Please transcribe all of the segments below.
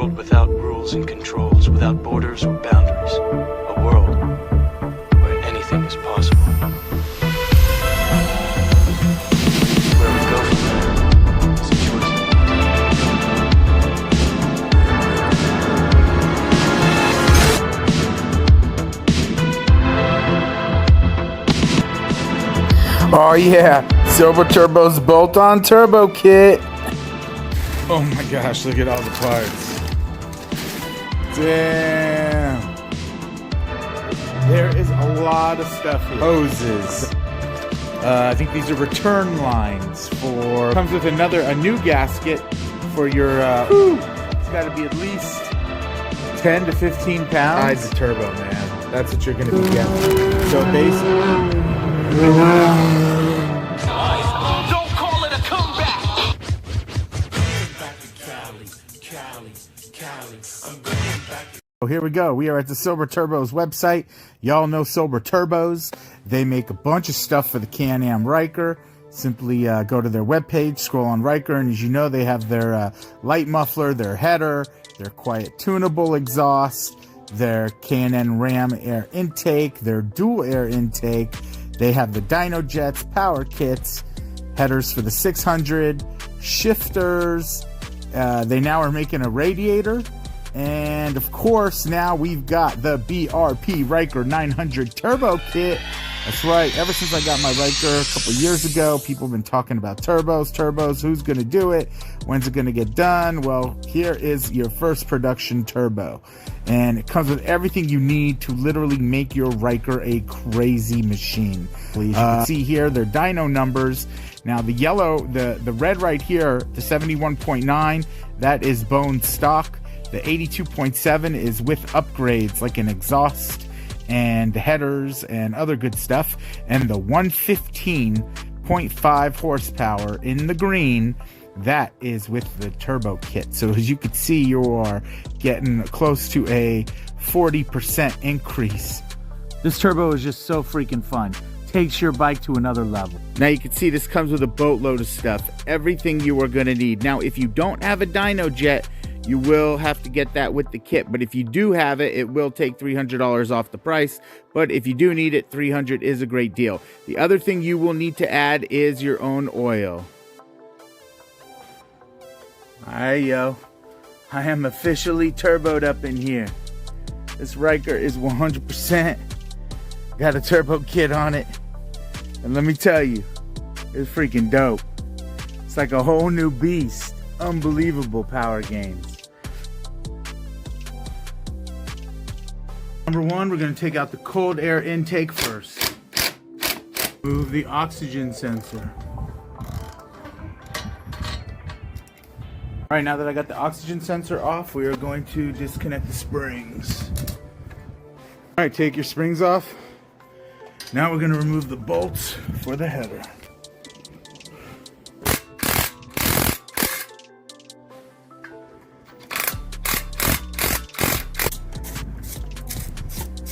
world without rules and controls, without borders or boundaries. A world where anything is possible. Where we go from there is a choice. Oh yeah, Silber Turbos bolt-on turbo kit. Oh my gosh, look at all the parts. Damn. There is a lot of stuff here. Hoses. I think these are return lines for... Comes with a new gasket for your... It's got to be at least 10 to 15 pounds. Inside the turbo, man. That's what you're going to be getting. So basically... Don't call it a comeback. So here we go. We are at the Silber Turbos website. Y'all know Silber Turbos. They make a bunch of stuff for the Can-Am Ryker. Simply go to their webpage, scroll on Ryker, and as you know, they have their light muffler, their header, their quiet tunable exhaust, their Can-Am Ram air intake, their dual air intake. They have the dyno jets, power kits, headers for the 600, shifters. They now are making a radiator. And of course, now we've got the BRP Ryker 900 turbo kit. That's right. Ever since I got my Ryker a couple years ago, people have been talking about turbos. Who's going to do it? When's it going to get done? Well, here is your first production turbo. And it comes with everything you need to literally make your Ryker a crazy machine. As you can see here, their dyno numbers. Now the yellow, the red right here, the 71.9, that is bone stock. The 82.7 is with upgrades like an exhaust and headers and other good stuff. And the 115.5 horsepower in the green, that is with the turbo kit. So as you can see, you are getting close to a 40% increase. This turbo is just so freaking fun. Takes your bike to another level. Now you can see this comes with a boatload of stuff. Everything you are going to need. Now if you don't have a dyno jet, you will have to get that with the kit, but if you do have it, it will take $300 off the price. But if you do need it, $300 is a great deal. The other thing you will need to add is your own oil. Alright, yo. I am officially turboed up in here. This Ryker is 100% got a turbo kit on it. And let me tell you, it's freaking dope. It's like a whole new beast. Unbelievable power gains. Number one, we're going to take out the cold air intake first. Move the oxygen sensor. Alright, now that I got the oxygen sensor off, we are going to disconnect the springs. Alright, take your springs off. Now we're going to remove the bolts for the header.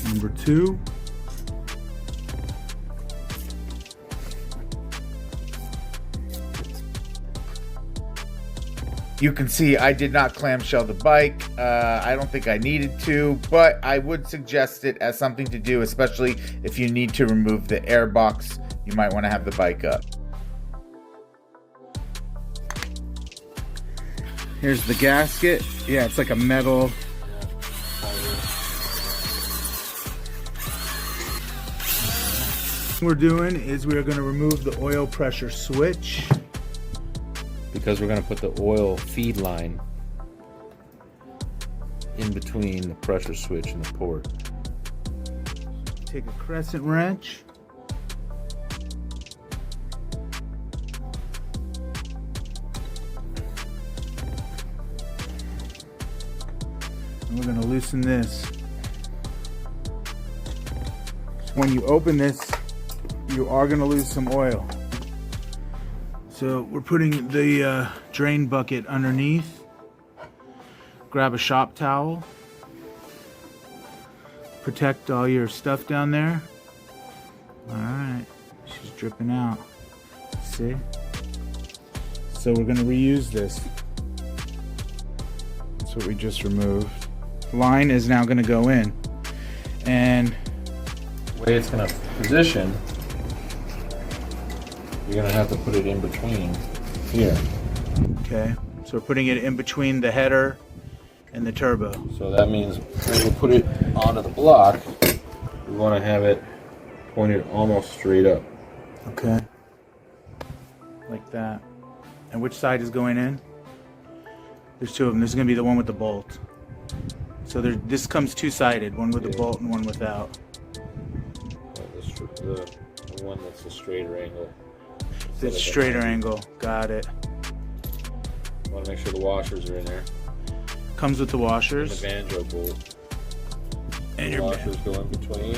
Number two. You can see I did not clamshell the bike. I don't think I needed to, but I would suggest it as something to do, especially if you need to remove the air box. You might want to have the bike up. Here's the gasket. Yeah, it's like a metal. What we're doing is we're going to remove the oil pressure switch. Because we're going to put the oil feed line in between the pressure switch and the port. Take a crescent wrench. And we're going to loosen this. When you open this, you are going to lose some oil. So we're putting the drain bucket underneath. Grab a shop towel. Protect all your stuff down there. Alright, she's dripping out. See? So we're going to reuse this. That's what we just removed. Line is now going to go in. And The way it's going to position, you're going to have to put it in between here. okay, so we're putting it in between the header and the turbo. So that means when we put it onto the block, we want to have it pointed almost straight up. Okay. Like that. And which side is going in? There's two of them. This is going to be the one with the bolt. So this comes two-sided, one with the bolt and one without. The one that's a straighter angle. It's straighter angle. Got it. Want to make sure the washers are in there. Comes with the And washers. the banjo bolt. And The your washers go in between.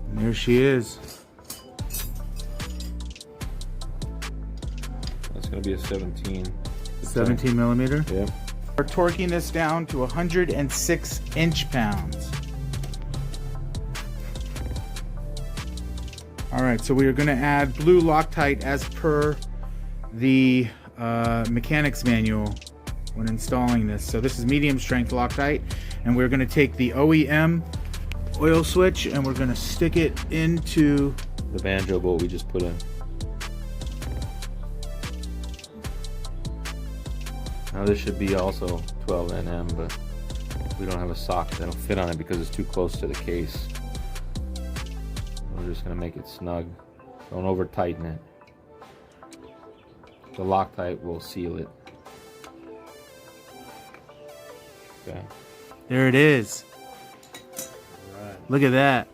And there she is. That's going to be a 17. 17 millimeter. Yep. We're torquing this down to 106 inch-pounds. All right, so we are going to add blue Loctite as per the mechanics manual when installing this. So this is medium strength Loctite, and we're going to take the OEM oil switch and we're going to stick it into The banjo bolt we just put in. Now this should be also 12 Nm, but we don't have a socket that'll fit on it because it's too close to the case. We're just gonna make it snug. Don't over tighten it. The Loctite will seal it. Okay. there it is. Alright. Look at that.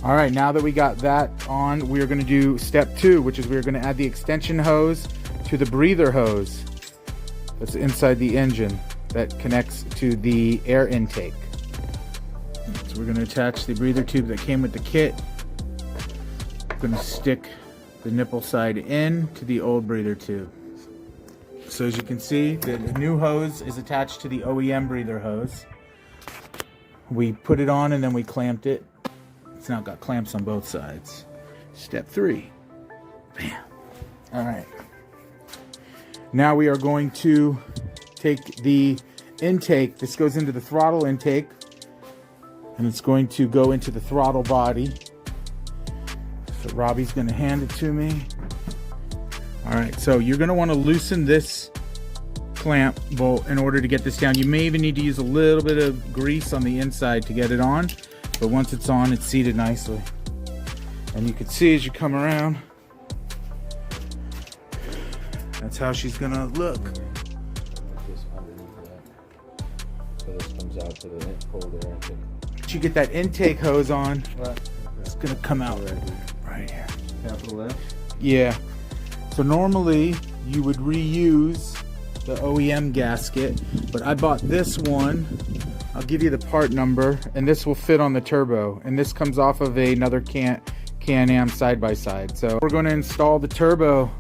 All right, now that we got that on, we are going to do step 2, which is we're going to add the extension hose to the breather hose that's inside the engine that connects to the air intake. So we're going to attach the breather tube that came with the kit. We're going to stick the nipple side in to the old breather tube. So as you can see, the new hose is attached to the OEM breather hose. We put it on and then we clamped it. It's now got clamps on both sides. Step 3. Bam. All right. Now we are going to take the intake. This goes into the throttle intake, and it's going to go into the throttle body. So Robbie's going to hand it to me. All right. So you're going to want to loosen this clamp bolt in order to get this down. You may even need to use a little bit of grease on the inside to get it on, but once it's on, it's seated nicely. And you can see as you come around, that's how she's gonna look. This underneath that. So this comes out to the cold air intake. Once you get that intake hose on, it's gonna come out right here. Capital F. Yeah. So normally you would reuse the OEM gasket, but I bought this one. I'll give you the part number, and this will fit on the turbo, and this comes off of another Can-Am side-by-side. So we're going to install the turbo,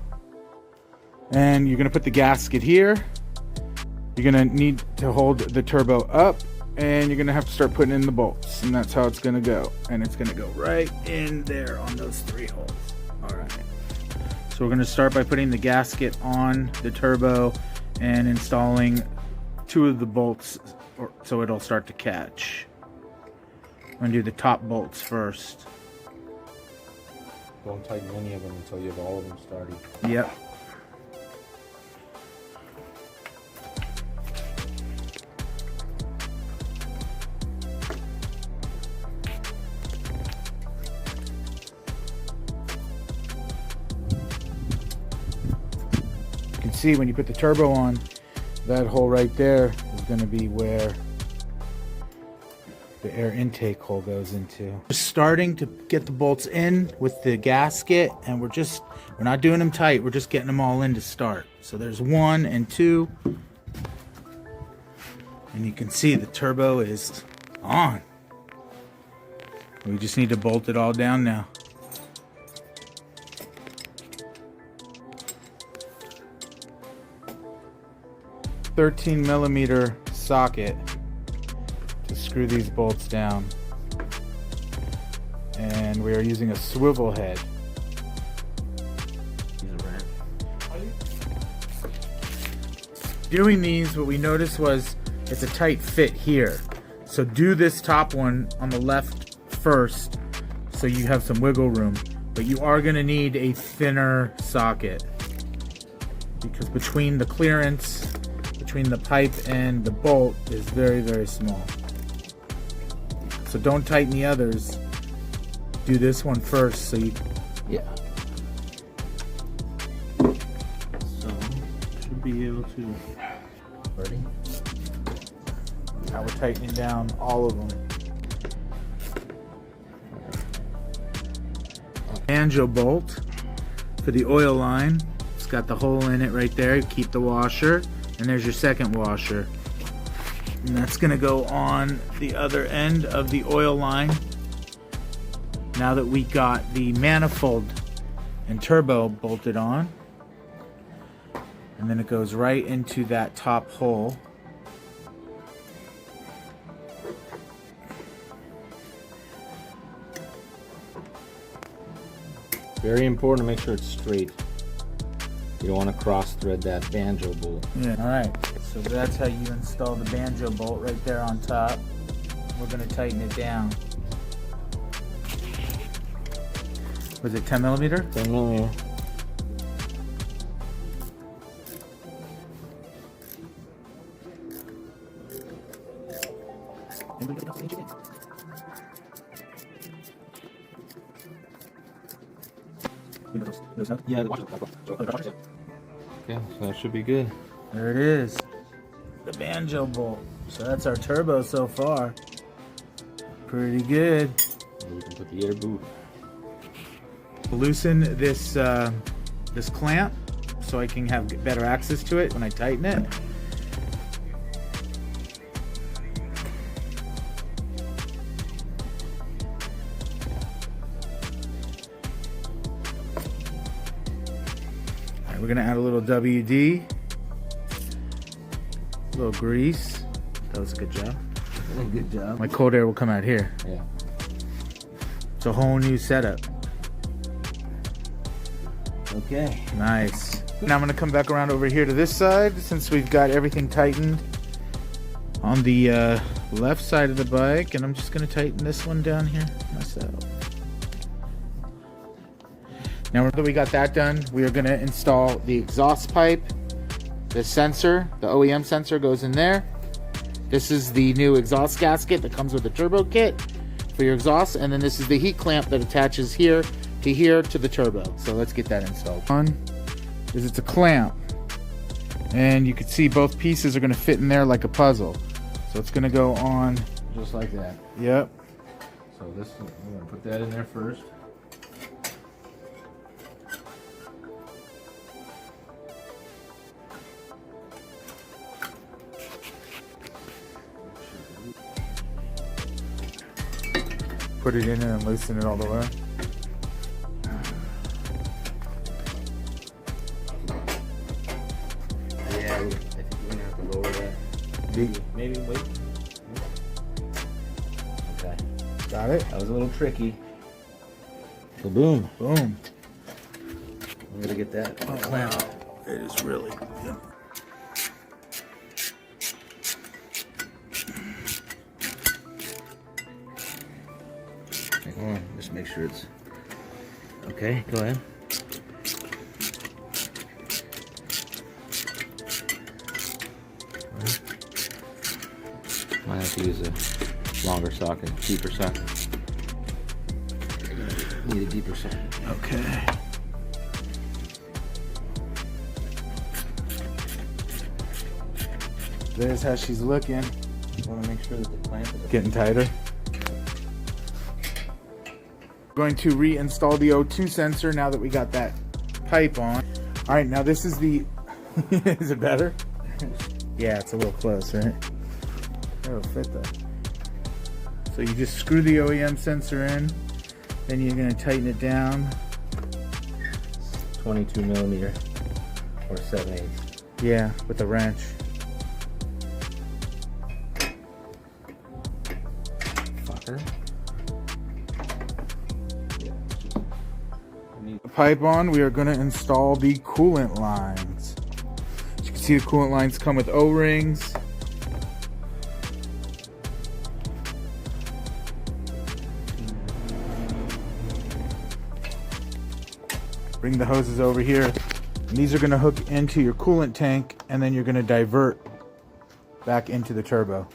and you're going to put the gasket here. You're going to need to hold the turbo up, and you're going to have to start putting in the bolts, and that's how it's going to go. And it's going to go right in there on those 3 holes. All right. So we're going to start by putting the gasket on the turbo and installing 2 of the bolts so it'll start to catch. I'm going to do the top bolts first. Don't tighten any of them until you have all of them started. Yep. You can see when you put the turbo on, that hole right there is going to be where the air intake hole goes into. We're starting to get the bolts in with the gasket, and we're not doing them tight, we're just getting them all in to start. So there's 1 and 2, and you can see the turbo is on. We just need to bolt it all down now. .13 millimeter socket to screw these bolts down. And we are using a swivel head. Doing these, what we noticed was it's a tight fit here. So do this top one on the left first so you have some wiggle room. But you are going to need a thinner socket because between the clearance, between the pipe and the bolt is very, very small. So don't tighten the others. Do this one first so you... Yeah. So, should be able to. Ready? Now we're tightening down all of them. Banjo bolt for the oil line. It's got the hole in it right there. Keep the washer. And there's your second washer. And that's going to go on the other end of the oil line. Now that we got the manifold and turbo bolted on. And then it goes right into that top hole. Very important to make sure it's straight. You don't want to cross thread that banjo bolt. Yeah. Alright, so that's how you install the banjo bolt right there on top. We're going to tighten it down. Was it 10 millimeter? 10 millimeter. Yeah, Okay, so that should be good. There it is. The banjo bolt. So that's our turbo so far. Pretty good. We can put the air boot. Loosen this this clamp so I can have better access to it when I tighten it. Alright, we're gonna add a little WD, a little grease. That was a good job. good job. My cold air will come out here. Yeah. It's a whole new setup. Okay. Nice. Now I'm going to come back around over here to this side since we've got everything tightened on the left side of the bike, and I'm just going to tighten this one down here myself. Now that we got that done, we are going to install the exhaust pipe. The sensor, the OEM sensor goes in there. This is the new exhaust gasket that comes with the turbo kit for your exhaust, and then this is the heat clamp that attaches here to the turbo. So let's get that installed. One is it's a clamp, and you can see both pieces are going to fit in there like a puzzle. So it's going to go on Just like that. Yep. So this, we're going to put that in there first. Put it in and loosen it all the way. Yeah, I think we're going to have to lower that. Maybe wait. Okay. Got it? That was a little tricky. So boom. Boom. I'm going to get that clamp. It is really good. Hold on, just make sure it's okay. Go ahead. Might have to use a longer socket, deeper socket. Need a deeper socket. Okay. There's how she's looking. Want to make sure that the clamp is Getting tighter. Going to reinstall the O2 sensor now that we got that pipe on. All right, now this is the, is it better? Yeah, it's a little close, right? It'll fit though. So you just screw the OEM sensor in, then you're gonna tighten it down. 22 millimeter or 7/8. Yeah, with a wrench. filter. Pipe on, we are going to install the coolant lines. As you can see, the coolant lines come with O-rings. Bring the hoses over here. And these are going to hook into your coolant tank, and then you're going to divert back into the turbo.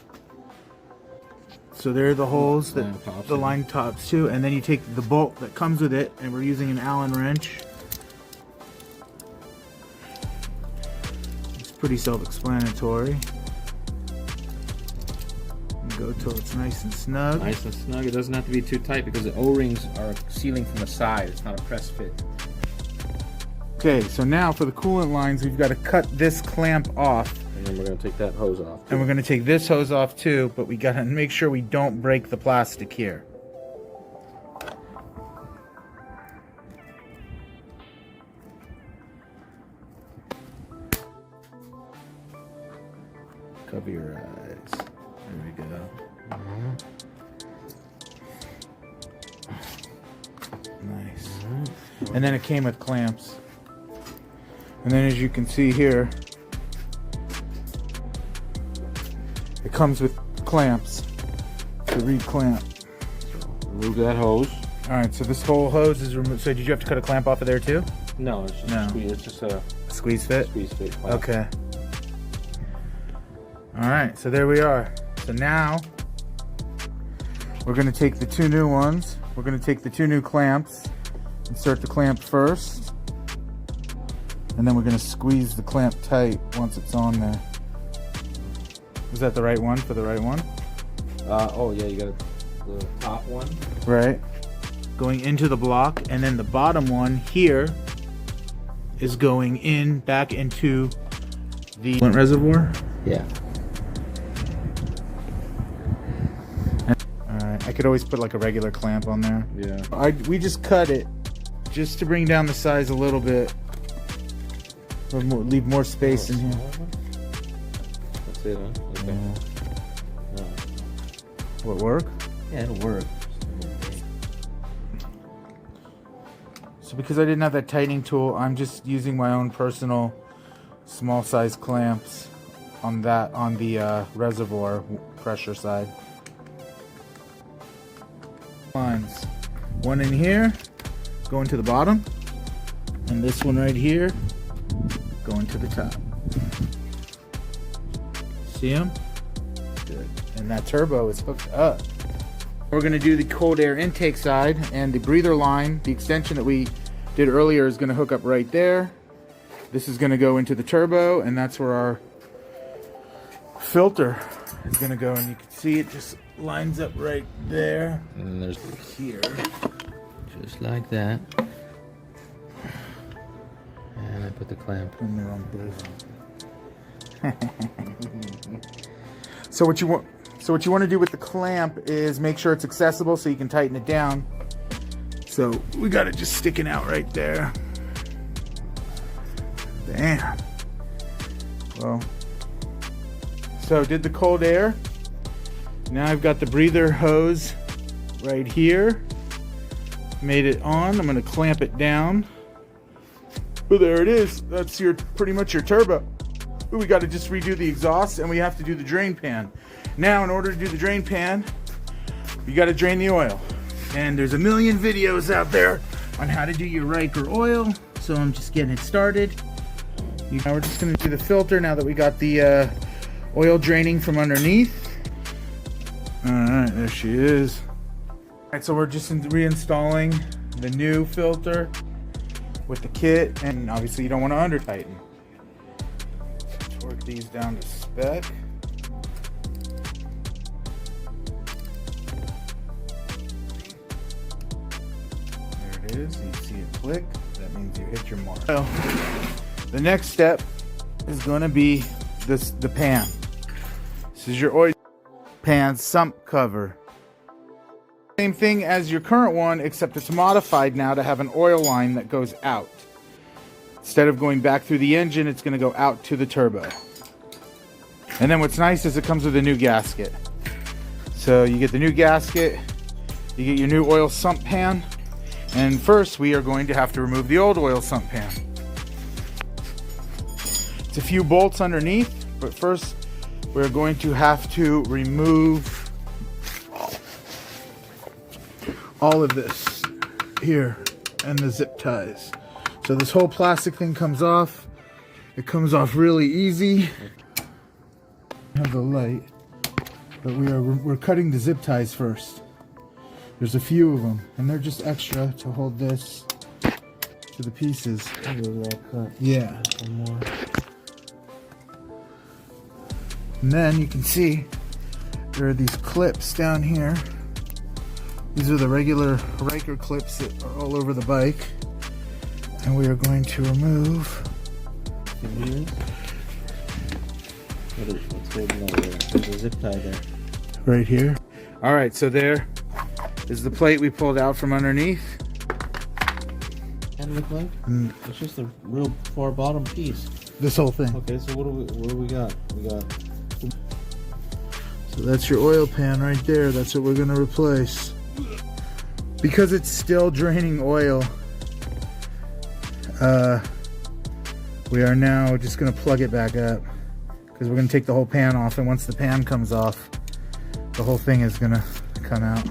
So there are the holes that the line tops to, and then you take the bolt that comes with it, and we're using an Allen wrench. It's pretty self-explanatory. Go till it's nice and snug. Nice and snug. It doesn't have to be too tight because the O-rings are sealing from the side. It's not a press fit. Okay, so now for the coolant lines, we've got to cut this clamp off. And then we're going to take that hose off. And we're going to take this hose off too, but we got to make sure we don't break the plastic here. Cover your eyes. There we go. Nice. And then it came with clamps. And then as you can see here, it comes with clamps to re-clamp. Remove that hose. Alright, so this whole hose is removed. So did you have to cut a clamp off of there too? No, it's just No. it's just a Squeeze fit? squeeze fit clamp. Okay. Alright, so there we are. So now, we're going to take the two new ones. We're going to take the two new clamps. Insert the clamp first. And then we're going to squeeze the clamp tight once it's on there. Is that the right one for the right one? Oh yeah, you got the top one. Right. Going into the block, and then the bottom one here is going in back into the coolant reservoir. Yeah. Alright, I could always put like a regular clamp on there. Yeah. We just cut it just to bring down the size a little bit. Or leave more space in here. That's it, huh? Okay. Yeah. Will it work? Yeah, it'll work. So because I didn't have that tightening tool, I'm just using my own personal small size clamps on the reservoir pressure side. Lines. One in here, going to the bottom, and this one right here, going to the top. See them? Good. And that turbo is hooked up. We're going to do the cold air intake side, and the breather line, the extension that we did earlier, is going to hook up right there. This is going to go into the turbo, and that's where our filter is going to go, and you can see it just lines up right there. And then there's Here. just like that. And I put the clamp. In the wrong place. So what you want to do with the clamp is make sure it's accessible so you can tighten it down. So we got it just sticking out right there. Damn. Well, so did the cold air. Now I've got the breather hose right here. Made it on. I'm going to clamp it down. Well, there it is. That's pretty much your turbo. We got to just redo the exhaust, and we have to do the drain pan. Now, in order to do the drain pan, you got to drain the oil. And there's a million videos out there on how to do your Ryker oil. So I'm just getting it started. Now we're just going to do the filter now that we got the oil draining from underneath. Alright, there she is. Alright, so we're just reinstalling the new filter with the kit, and obviously you don't want to under tighten. Torque these down to spec. There it is. You see it click. That means you hit your mark. So the next step is going to be the pan. This is your oil pan sump cover. Same thing as your current one, except it's modified now to have an oil line that goes out. Instead of going back through the engine, it's going to go out to the turbo. And then what's nice is it comes with a new gasket. So you get the new gasket, you get your new oil sump pan, and first we are going to have to remove the old oil sump pan. It's a few bolts underneath, but first we're going to have to remove all of this here and the zip ties. So this whole plastic thing comes off. It comes off really easy. I have the light, but we're cutting the zip ties first. There's a few of them, and they're just extra to hold this to the pieces. Yeah. One more. And then you can see there are these clips down here. These are the regular Ryker clips that are all over the bike. And we are going to remove. What's holding that there? There's a zip tie there. Right here. All right, so there is the plate we pulled out from underneath. And look like? It's just a real far bottom piece. This whole thing. Okay, so what do we got? We got. So that's your oil pan right there. That's what we're gonna replace. Because it's still draining oil, we are now just gonna plug it back up, because we're gonna take the whole pan off, and once the pan comes off, the whole thing is gonna come out.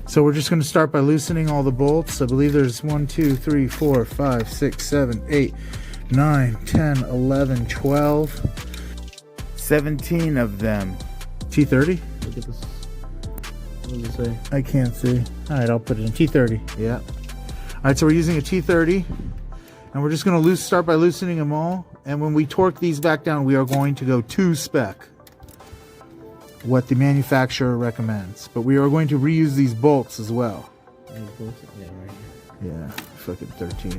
So we're just gonna start by loosening all the bolts. I believe there's 1, 2, 3, 4, 5, 6, 7, 8, 9, 10, 11, 12, 17 of them. T30? Look at this. What does it say? I can't see. All right, I'll put it in T30. Yeah. All right, so we're using a T30, and we're just going to start by loosening them all. And when we torque these back down, we are going to go to spec, what the manufacturer recommends. But we are going to reuse these bolts as well. Yeah, right here. Yeah, fucking 13.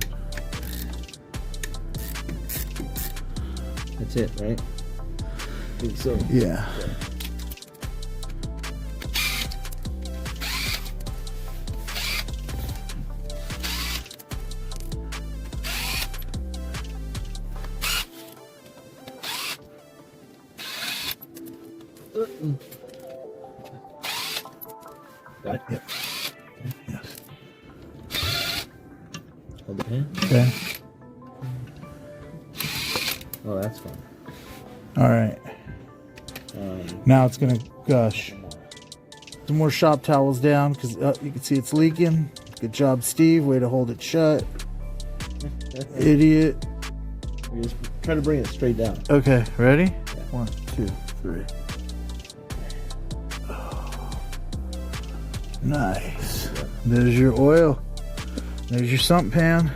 That's it, right? I think so. Yeah. Got it? Yep. Yes. Hold the pan. Okay. Oh, that's fun. All right. Now it's gonna gush. Some more shop towels down, because you can see it's leaking. Good job, Steve. Way to hold it shut. Idiot. We just try to bring it straight down. Okay, ready? Yeah. 1, 2, 3. Nice. There's your oil. There's your sump pan.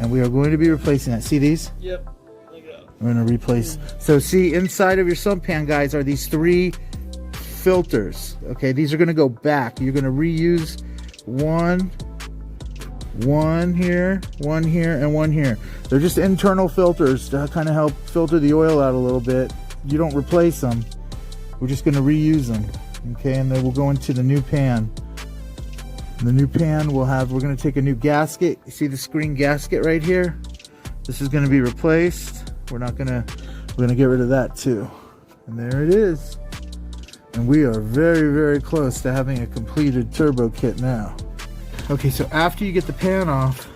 And we are going to be replacing that. See these? Yep. We're going to replace. So see, inside of your sump pan, guys, are these 3 filters. Okay, these are going to go back. You're going to reuse one here, and one here. They're just internal filters to kind of help filter the oil out a little bit. You don't replace them. We're just going to reuse them. Okay, and then we'll go into the new pan. The new pan we're going to take a new gasket. You see the screen gasket right here? This is going to be replaced. We're going to get rid of that too. And there it is. And we are very, very close to having a completed turbo kit now. Okay, so after you get the pan off,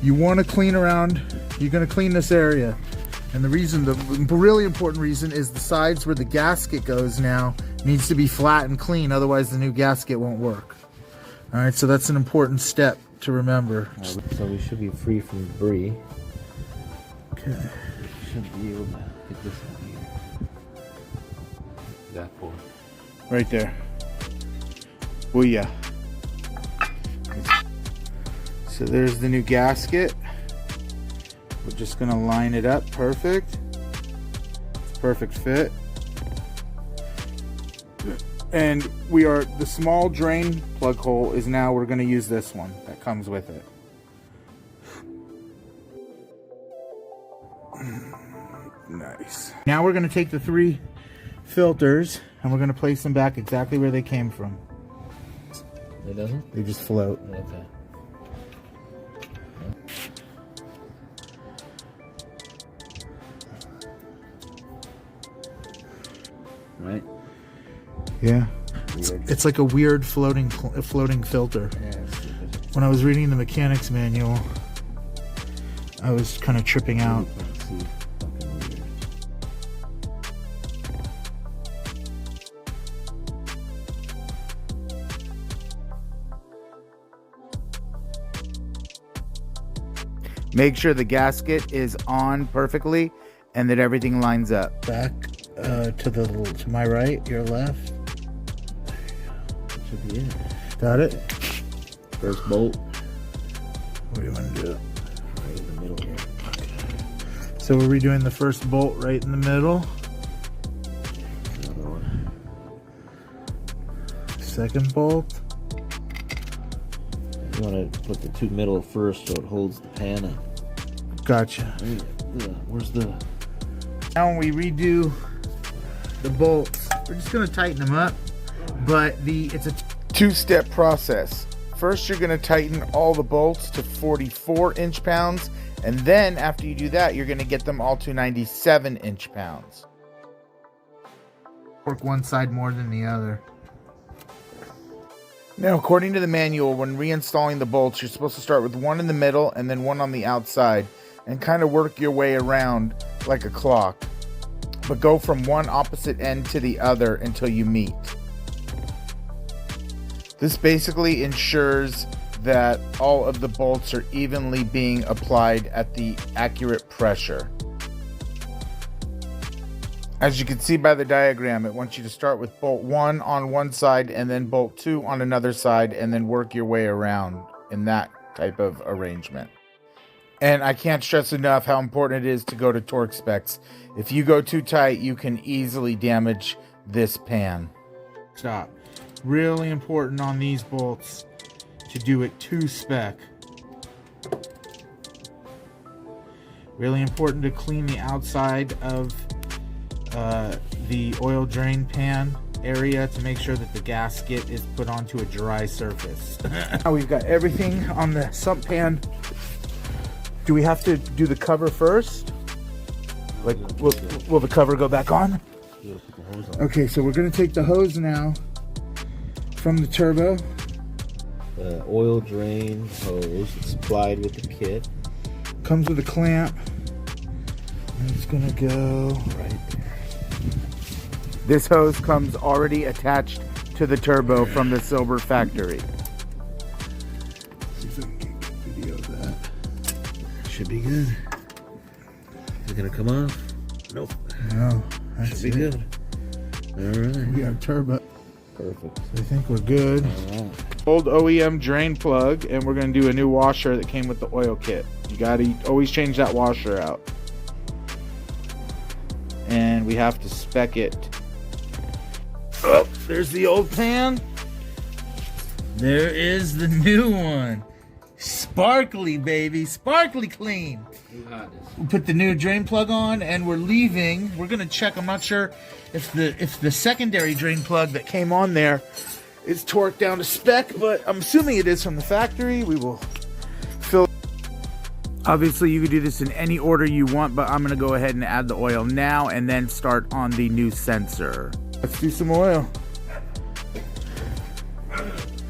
you want to clean around. You're going to clean this area. And the really important reason is the sides where the gasket goes now needs to be flat and clean, otherwise the new gasket won't work. All right, so that's an important step to remember. So we should be free from debris. Okay. We should be able to get this out here. That board. Right there. Booyah. So there's the new gasket. We're just gonna line it up perfect. It's a perfect fit. And the small drain plug hole is now, we're gonna use this one that comes with it. Nice. Now we're gonna take the 3 filters and we're gonna place them back exactly where they came from. It doesn't? They just float. Okay. Right. Yeah. Weird. It's like a weird floating filter. Yeah, it's stupid. When I was reading the mechanics manual, I was kind of tripping out. Fucking weird. Make sure the gasket is on perfectly and that everything lines up. Back to my right, your left. That should be it. Got it? First bolt. What do you want to do? Right in the middle here. So we're redoing the first bolt right in the middle. Another one. Second bolt. You want to put the two middle first so it holds the pan in. Gotcha. Where's the... Now when we redo the bolts, we're just going to tighten them up. But it's a Two-step process. First, you're going to tighten all the bolts to 44 inch-pounds, and then after you do that, you're going to get them all to 97 inch-pounds. work one side more than the other. Now, according to the manual, when reinstalling the bolts, you're supposed to start with one in the middle and then one on the outside, and kind of work your way around like a clock, but go from one opposite end to the other until you meet. This basically ensures that all of the bolts are evenly being applied at the accurate pressure. As you can see by the diagram, it wants you to start with bolt 1 on one side and then bolt 2 on another side and then work your way around in that type of arrangement. And I can't stress enough how important it is to go to torque specs. If you go too tight, you can easily damage this pan. Stop. Really important on these bolts to do it to spec. Really important to clean the outside of the oil drain pan area to make sure that the gasket is put onto a dry surface. Now we've got everything on the sump pan. Do we have to do the cover first? Like, will the cover go back on? Okay, so we're gonna take the hose now from the turbo. The oil drain hose supplied with the kit. Comes with a clamp. And it's gonna go right there. This hose comes already attached to the turbo from the Silber factory. See if I can get a video of that. Should be good. Is it gonna come off? Nope. No, that Should be good. Alright. We have turbo. Perfect. I think we're good. Alright. Old OEM drain plug, and we're going to do a new washer that came with the oil kit. You got to always change that washer out. And we have to spec it. Oh, there's the old pan. There is the new one. Sparkly, baby. Sparkly clean. We put the new drain plug on and we're leaving. We're gonna check. I'm not sure if the secondary drain plug that came on there is torqued down to spec, but I'm assuming it is from the factory. We will fill. Obviously, you could do this in any order you want, but I'm going to go ahead and add the oil now and then start on the new sensor. Let's do some oil.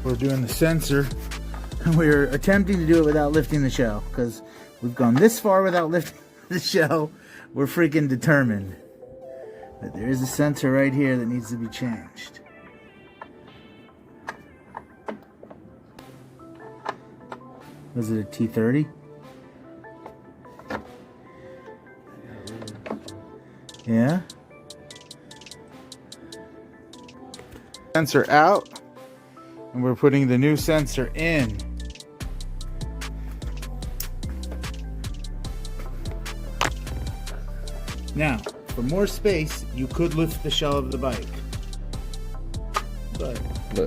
We're doing the sensor. We're attempting to do it without lifting the shell because we've gone this far without lifting the shell. We're freaking determined. But there is a sensor right here that needs to be changed. Was it a T30? Yeah. Sensor out, and we're putting the new sensor in. Now, for more space, you could lift the shell of the bike. But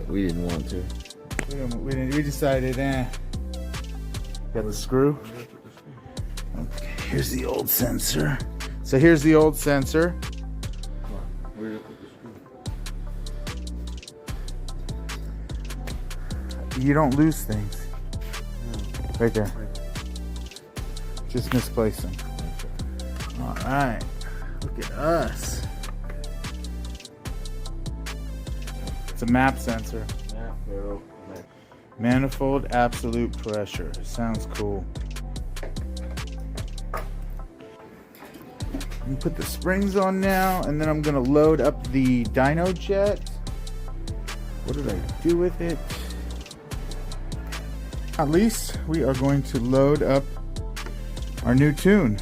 we didn't want to. We decided, Got the screw. Okay, here's the old sensor. So here's the old sensor. You don't lose things. Right there. Just misplace them. All right, look at us. a map sensor. Manifold absolute pressure. Sounds cool. I'm put the springs on now, and then I'm gonna load up the dyno jet. What did I do with it? At least we are going to load up our new tune.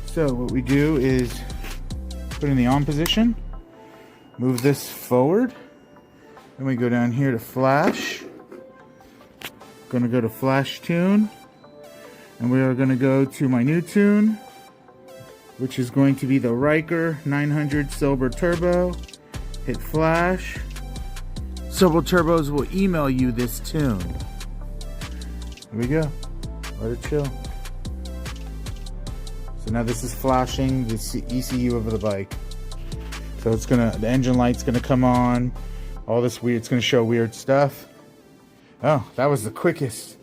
So what we do is put in the on position, move this forward, then we go down here to flash. Gonna go to flash tune, and we are gonna go to my new tune, which is going to be the Ryker 900 Silber Turbo. Hit flash. Silber Turbos will email you this tune. Here we go. Let it chill. So now this is flashing the ECU of the bike. So it's gonna, the engine light's gonna come on. All this weird, it's gonna show weird stuff. Oh, that was the quickest.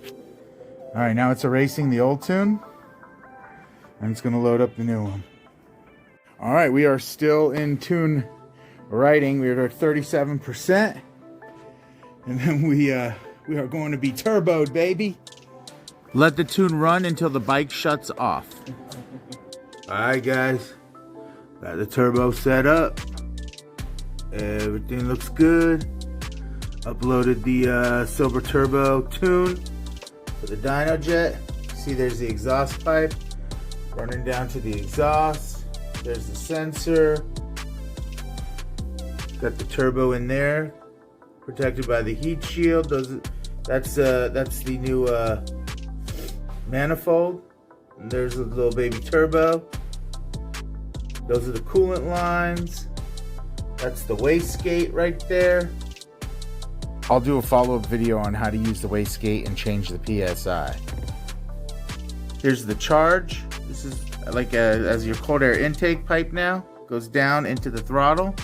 All right, now it's erasing the old tune. And it's gonna load up the new one. All right, we are still in tune writing. We're at 37%. And then we are going to be turboed, baby. Let the tune run until the bike shuts off. All right, guys. Got the turbo set up. Everything looks good. Uploaded the Silber Turbo tune for the dyno jet. See, there's the exhaust pipe running down to the exhaust. There's the sensor. Got the turbo in there, protected by the heat shield. That's the new manifold. And there's a little baby turbo. Those are the coolant lines. That's the wastegate right there. I'll do a follow-up video on how to use the wastegate and change the PSI. Here's the charge. This is like as your cold air intake pipe now. Goes down into the throttle.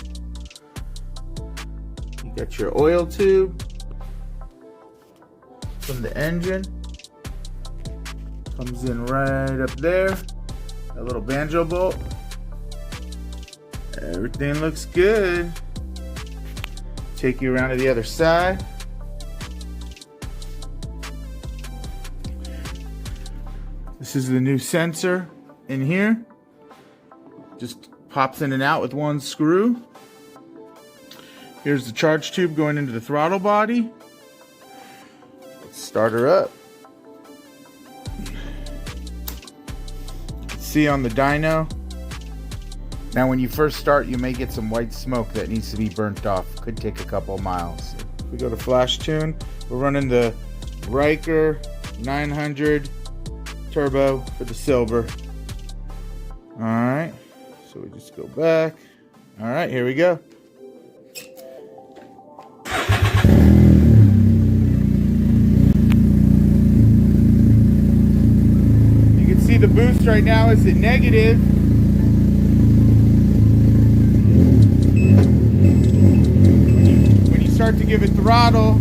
You got your oil tube from the engine. Comes in right up there. A little banjo bolt. Everything looks good. Take you around to the other side. This is the new sensor in here. Just pops in and out with one screw. Here's the charge tube going into the throttle body. Let's start her up. You can see on the dyno. Now when you first start, you may get some white smoke that needs to be burnt off. Could take a couple miles. If we go to flash tune, we're running the Ryker 900 Turbo for the Silber. Alright, so we just go back. Alright, here we go. You can see the boost right now is at negative. When you start to give it throttle,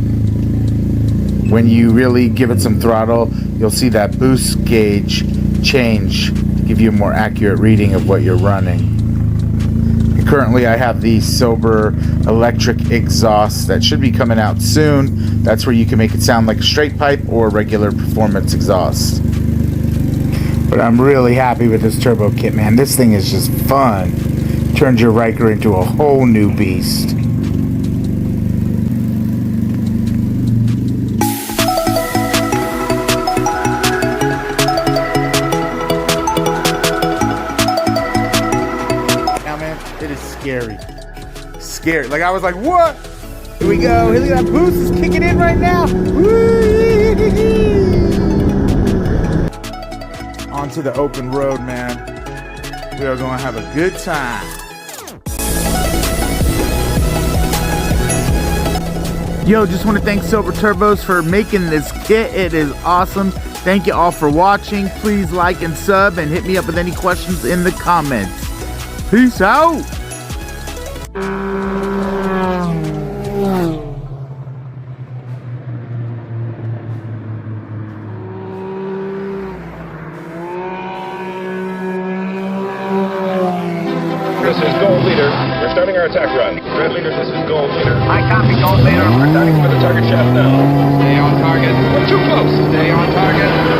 when you really give it some throttle, you'll see that boost gauge change to give you a more accurate reading of what you're running. And currently I have the Silber electric exhaust that should be coming out soon. That's where you can make it sound like a straight pipe or regular performance exhaust. But I'm really happy with this turbo kit, man. This thing is just fun. Turns your Ryker into a whole new beast. Scary. Like I was like, what? Here we go. Here we go. That boost is kicking in right now. Onto the open road, man. We are going to have a good time. Yo, just want to thank Silber Turbos for making this kit. It is awesome. Thank you all for watching. Please like and sub and hit me up with any questions in the comments. Peace out. This is Gold Leader. We're starting our attack run. Red Leader, this is Gold Gold leader. I copy, Gold leader. Returning for the target shaft now. Stay on target. We're too close. Stay on target.